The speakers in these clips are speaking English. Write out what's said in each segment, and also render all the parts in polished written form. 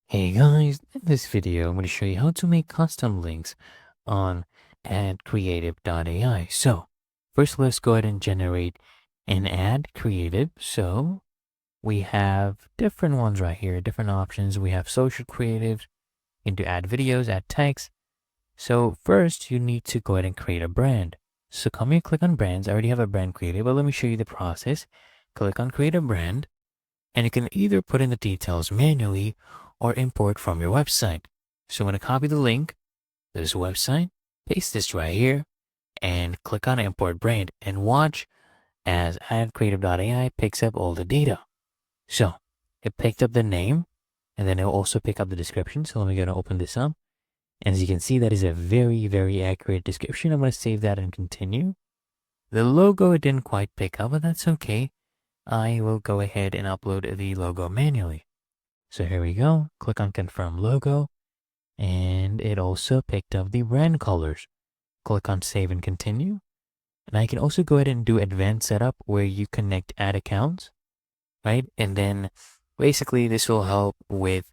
Hey guys, in this video I'm going to show you how to make custom links on AdCreative AI. So first let's go ahead and generate an ad creative. So we have different ones right here, different options. We have social creatives, into add videos, add text. So first you need to go ahead and create a brand. So come here, click on brands. I already have a brand created, but let me show you the process. Click on create a brand. And you can either put in the details manually or import from your website. So I'm going to copy the link, this website, paste this right here, and click on import brand and watch as AdCreative.ai picks up all the data. So it picked up the name and then it'll also pick up the description. So let me go and open this up. And as you can see, that is a very, very accurate description. I'm going to save that and continue. The logo it didn't quite pick up, but that's okay. I will go ahead and upload the logo manually. So here we go. Click on confirm logo. And it also picked up the brand colors. Click on save and continue. And I can also go ahead and do advanced setup where you connect ad accounts, right? And then basically this will help with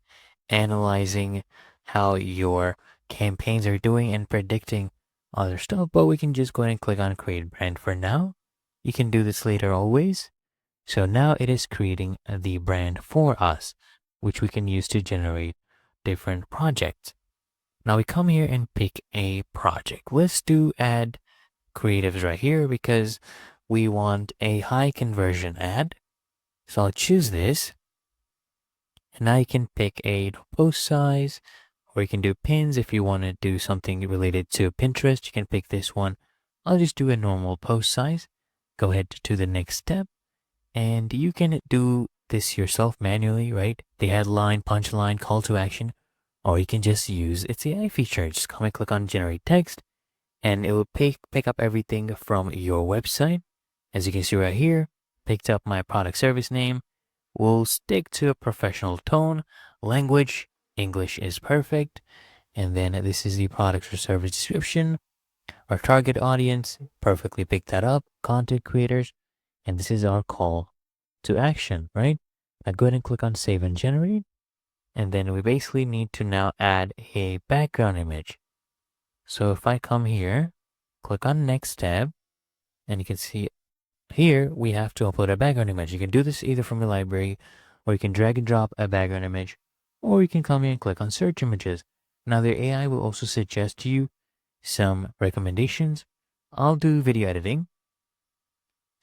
analyzing how your campaigns are doing and predicting other stuff. But we can just go ahead and click on create brand for now. You can do this later always. So now it is creating the brand for us, which we can use to generate different projects. Now we come here and pick a project. Let's do add creatives right here because we want a high conversion ad. So I'll choose this. And now you can pick a post size, or you can do pins if you want to do something related to Pinterest. You can pick this one. I'll just do a normal post size. Go ahead to the next step. And you can do this yourself manually, right? The headline, punchline, call to action, or you can just use its AI feature. Just come and click on generate text and it will pick up everything from your website. As you can see right here, picked up my product service name. We'll stick to a professional tone, language, English is perfect. And then this is the product or service description. Our target audience, perfectly picked that up, content creators. And this is our call to action, right? Now go ahead and click on save and generate. And then we basically need to now add a background image. So if I come here, click on next tab, and you can see here we have to upload a background image. You can do this either from the library, or you can drag and drop a background image, or you can come here and click on search images. Now the AI will also suggest to you some recommendations. I'll do video editing.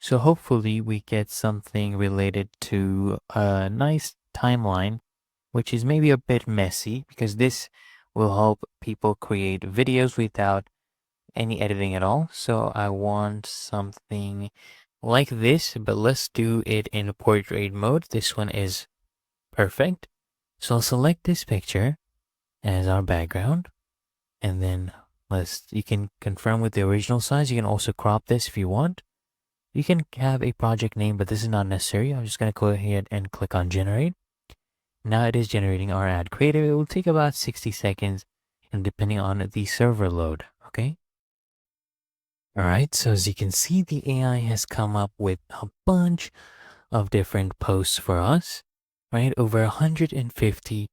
So hopefully we get something related to a nice timeline, which is maybe a bit messy because this will help people create videos without any editing at all. So I want something like this, but let's do it in portrait mode. This one is perfect. So I'll select this picture as our background, and then you can confirm with the original size. You can also crop this if you want. You can have a project name, but this is not necessary. I'm just going to go ahead and click on generate. Now it is generating our ad creative. It will take about 60 seconds and depending on the server load. Okay. All right. So as you can see, the AI has come up with a bunch of different posts for us, right? Over 150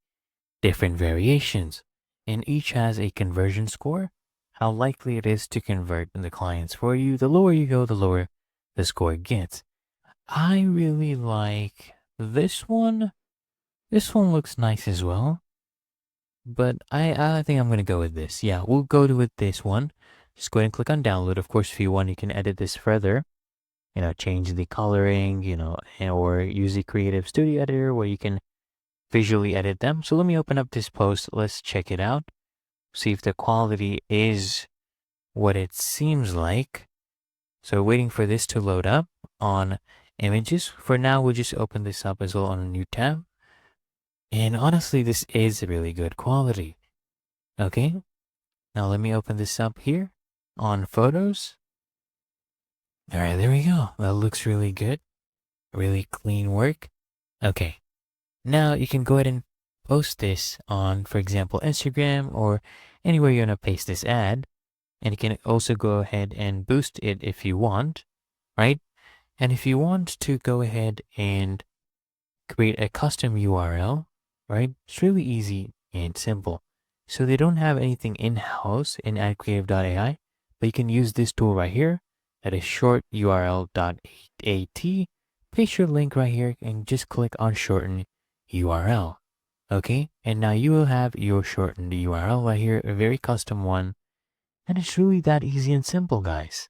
different variations, and each has a conversion score, how likely it is to convert the clients for you. The lower you go, the lower the score gets. I really like this one. This one looks nice as well. But I think I'm going to go with this. Yeah, we'll go with this one. Just go ahead and click on download. Of course, if you want, you can edit this further. Change the coloring, or use the Creative Studio Editor where you can visually edit them. So let me open up this post. Let's check it out. See if the quality is what it seems like. So waiting for this to load up on images. For now, we'll just open this up as well on a new tab. And honestly, this is really good quality. Okay. Now let me open this up here on photos. All right, there we go. That looks really good. Really clean work. Okay. Now you can go ahead and post this on, for example, Instagram or anywhere you're going to paste this ad. And you can also go ahead and boost it if you want, right? And if you want to go ahead and create a custom URL, right? It's really easy and simple. So they don't have anything in-house in AdCreative.ai, but you can use this tool right here. That is short url.at. Paste your link right here and just click on shorten URL. Okay, and now you will have your shortened URL right here, a very custom one. And it's really that easy and simple, guys.